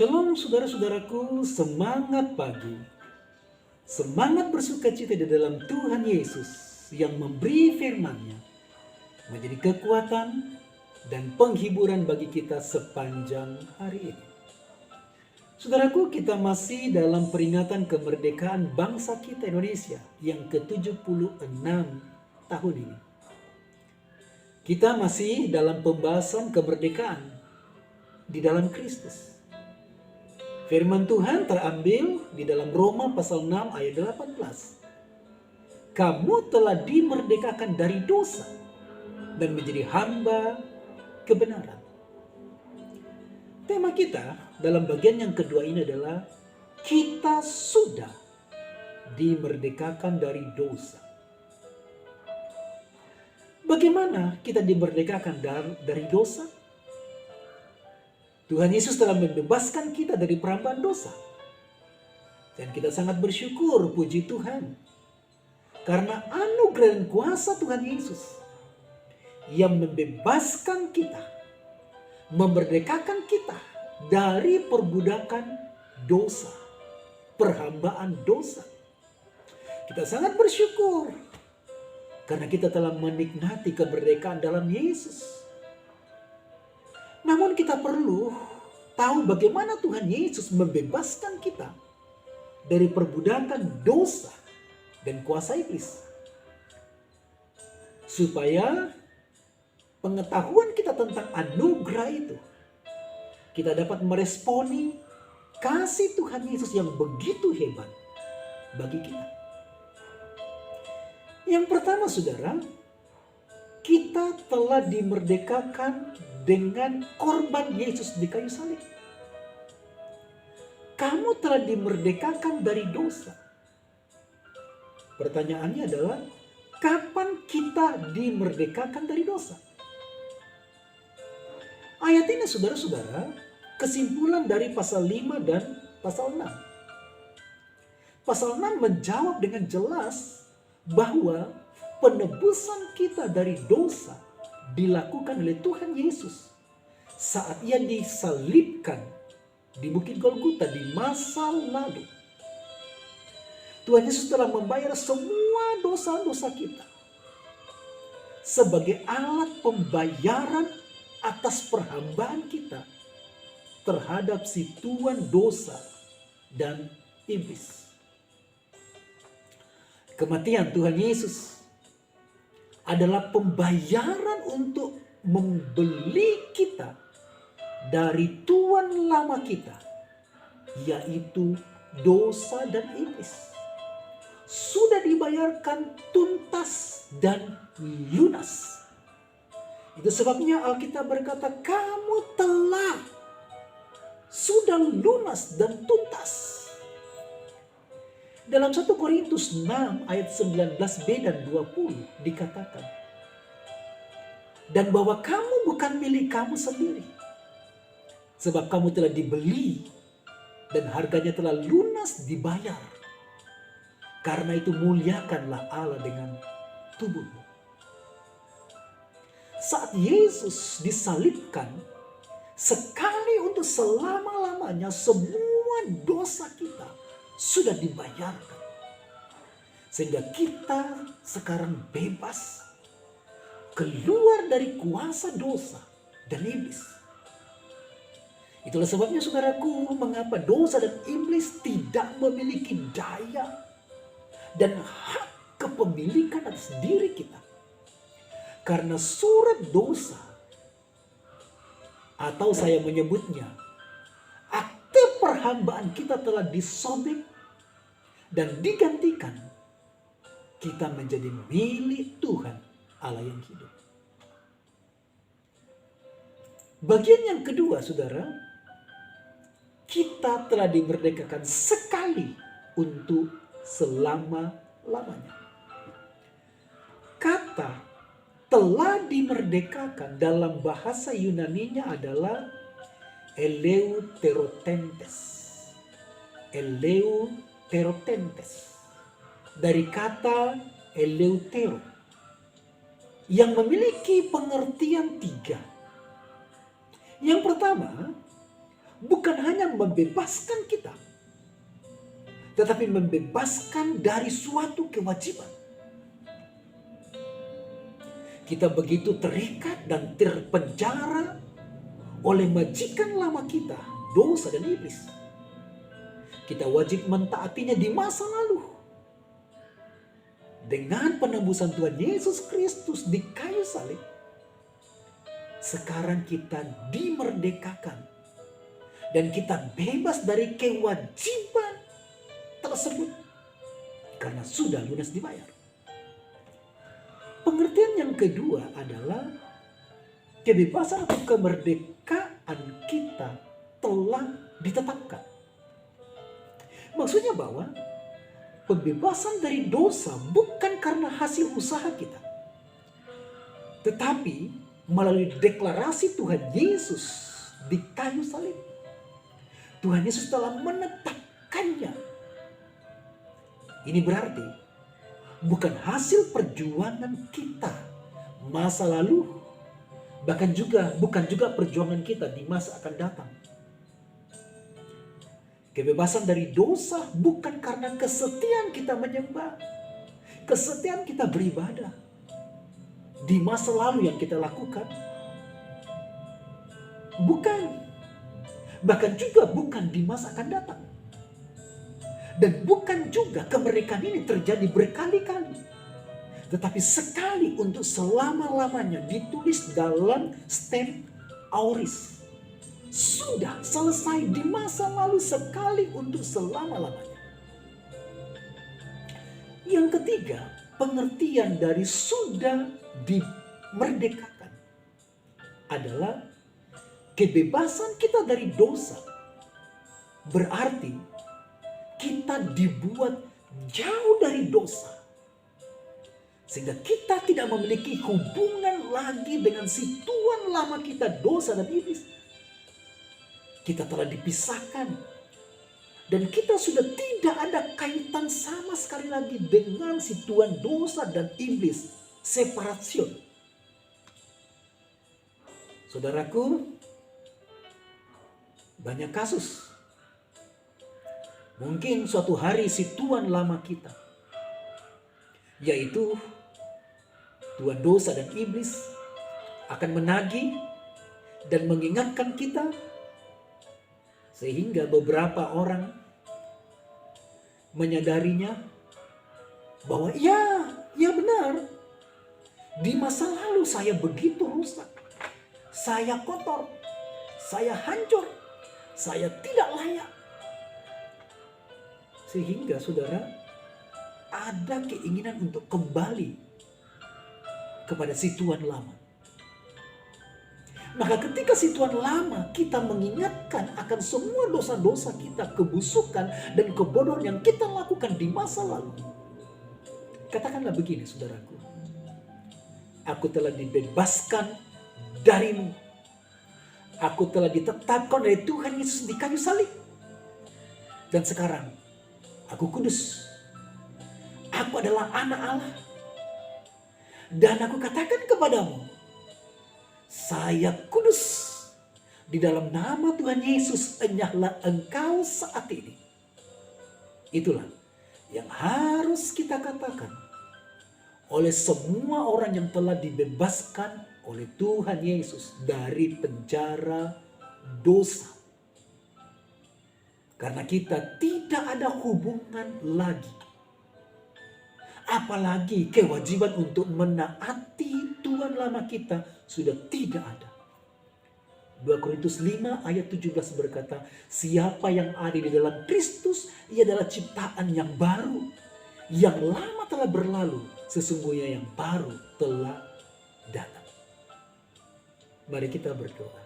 Shalom saudara-saudaraku, semangat pagi. Semangat bersukacita di dalam Tuhan Yesus yang memberi firman-Nya menjadi kekuatan dan penghiburan bagi kita sepanjang hari ini. Saudaraku, kita masih dalam peringatan kemerdekaan bangsa kita Indonesia yang ke-76 tahun ini. Kita masih dalam pembahasan kemerdekaan di dalam Kristus. Firman Tuhan terambil di dalam Roma pasal 6 ayat 18. Kamu telah dimerdekakan dari dosa dan menjadi hamba kebenaran. Tema kita dalam bagian yang kedua ini adalah kita sudah dimerdekakan dari dosa. Bagaimana kita dimerdekakan dari dosa? Tuhan Yesus telah membebaskan kita dari perambaan dosa. Dan kita sangat bersyukur, puji Tuhan. Karena anugerah dan kuasa Tuhan Yesus yang membebaskan kita, memerdekakan kita dari perbudakan dosa, perhambaan dosa. Kita sangat bersyukur karena kita telah menikmati kemerdekaan dalam Yesus. Namun kita perlu tahu bagaimana Tuhan Yesus membebaskan kita dari perbudakan dosa dan kuasa iblis. Supaya pengetahuan kita tentang anugerah itu, kita dapat meresponi kasih Tuhan Yesus yang begitu hebat bagi kita. Yang pertama saudara, kita telah dimerdekakan dengan korban Yesus di kayu salib. Kamu telah dimerdekakan dari dosa. Pertanyaannya adalah, kapan kita dimerdekakan dari dosa? Ayat ini saudara-saudara, kesimpulan dari pasal 5 dan pasal 6. Pasal 6 menjawab dengan jelas bahwa penebusan kita dari dosa dilakukan oleh Tuhan Yesus saat Ia disalibkan di Bukit Golgota di masa lalu. Tuhan Yesus telah membayar semua dosa-dosa kita sebagai alat pembayaran atas perhambaan kita terhadap si tuan dosa dan iblis. Kematian Tuhan Yesus adalah pembayaran untuk membeli kita dari tuan lama kita, yaitu dosa dan iblis. Sudah dibayarkan tuntas dan lunas. Itu sebabnya Alkitab berkata, kamu telah sudah lunas dan tuntas. Dalam 1 Korintus 6 ayat 19b dan 20 dikatakan, dan bahwa kamu bukan milik kamu sendiri, sebab kamu telah dibeli dan harganya telah lunas dibayar. Karena itu muliakanlah Allah dengan tubuhmu. Saat Yesus disalibkan, sekali untuk selama-lamanya semua dosa kita sudah dibayarkan. Sehingga kita sekarang bebas keluar dari kuasa dosa dan iblis. Itulah sebabnya saudaraku, mengapa dosa dan iblis tidak memiliki daya dan hak kepemilikan atas diri kita. Karena surat dosa, atau saya menyebutnya, akte perhambaan kita telah disobek dan digantikan. Kita menjadi milik Tuhan Allah yang hidup. Bagian yang kedua saudara, kita telah dimerdekakan sekali untuk selama-lamanya. Kata telah dimerdekakan dalam bahasa Yunaninya adalah eleuterotentes. Eleuterotentes. Dari kata eleutero yang memiliki pengertian tiga. Yang pertama, bukan hanya membebaskan kita, tetapi membebaskan dari suatu kewajiban. Kita begitu terikat dan terpenjara oleh majikan lama kita, dosa dan iblis. Kita wajib mentaatinya di masa lalu. Dengan penebusan Tuhan Yesus Kristus di kayu salib, sekarang kita dimerdekakan dan kita bebas dari kewajiban tersebut karena sudah lunas dibayar. Pengertian yang kedua adalah kebebasan atau kemerdekaan kita telah ditetapkan. Maksudnya bahwa pembebasan dari dosa bukan karena hasil usaha kita, tetapi melalui deklarasi Tuhan Yesus di kayu salib. Tuhan Yesus telah menetapkannya. Ini berarti bukan hasil perjuangan kita masa lalu, bahkan bukan juga perjuangan kita di masa akan datang. Kebebasan dari dosa bukan karena kesetiaan kita menyembah, kesetiaan kita beribadah di masa lalu yang kita lakukan. Bukan. Bahkan juga bukan di masa akan datang. Dan bukan juga kemerdekaan ini terjadi berkali-kali. Tetapi sekali untuk selama-lamanya ditulis dalam stem auris. Sudah selesai di masa lalu sekali untuk selama-lamanya. Yang ketiga, pengertian dari sudah dimerdekakan adalah kebebasan kita dari dosa. Berarti kita dibuat jauh dari dosa. Sehingga kita tidak memiliki hubungan lagi dengan si tuan lama kita, dosa dan iblis. Kita telah dipisahkan. Dan kita sudah tidak ada kaitan sama sekali lagi dengan si tuan dosa dan iblis. Separation. Saudaraku, banyak kasus. Mungkin suatu hari si tuan lama kita, yaitu tuan dosa dan iblis, akan menagih dan mengingatkan kita, sehingga beberapa orang menyadarinya bahwa ya benar, di masa lalu saya begitu rusak, saya kotor, saya hancur, saya tidak layak. Sehingga saudara ada keinginan untuk kembali kepada si tuan lama. Maka ketika si tuan lama kita mengingatkan akan semua dosa-dosa kita, kebusukan dan kebodohan yang kita lakukan di masa lalu. Katakanlah begini saudaraku. Aku telah dibebaskan darimu. Aku telah ditetapkan oleh Tuhan Yesus di kayu salib. Dan sekarang aku kudus. Aku adalah anak Allah. Dan aku katakan kepadamu, saya kudus. Di dalam nama Tuhan Yesus, enyahlah engkau saat ini. Itulah yang harus kita katakan oleh semua orang yang telah dibebaskan oleh Tuhan Yesus dari penjara dosa. Karena kita tidak ada hubungan lagi. Apalagi kewajiban untuk menaati Tuhan lama kita sudah tidak ada. 2 Korintus 5 ayat 17 berkata, siapa yang ada di dalam Kristus, ia adalah ciptaan yang baru. Yang lama telah berlalu, sesungguhnya yang baru telah datang. Mari kita berdoa.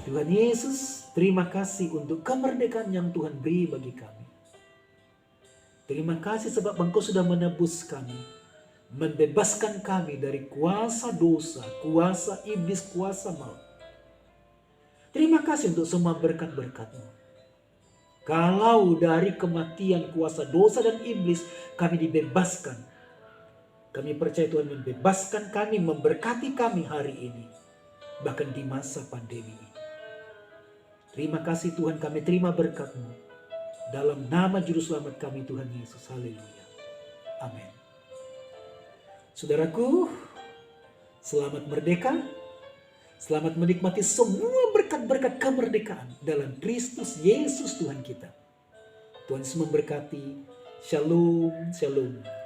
Tuhan Yesus, terima kasih untuk kemerdekaan yang Tuhan beri bagi kami. Terima kasih sebab Engkau sudah menebus kami, membebaskan kami dari kuasa dosa, kuasa iblis, kuasa maut. Terima kasih untuk semua berkat-berkat-Mu. Kalau dari kematian, kuasa dosa dan iblis kami dibebaskan, kami percaya Tuhan membebaskan kami, memberkati kami hari ini, bahkan di masa pandemi ini. Terima kasih Tuhan, kami terima berkat-Mu. Dalam nama Juru Selamat kami Tuhan Yesus. Haleluya. Amin. Saudaraku, selamat merdeka. Selamat menikmati semua berkat-berkat kemerdekaan dalam Kristus Yesus Tuhan kita. Tuhan Yesus memberkati. Shalom, shalom.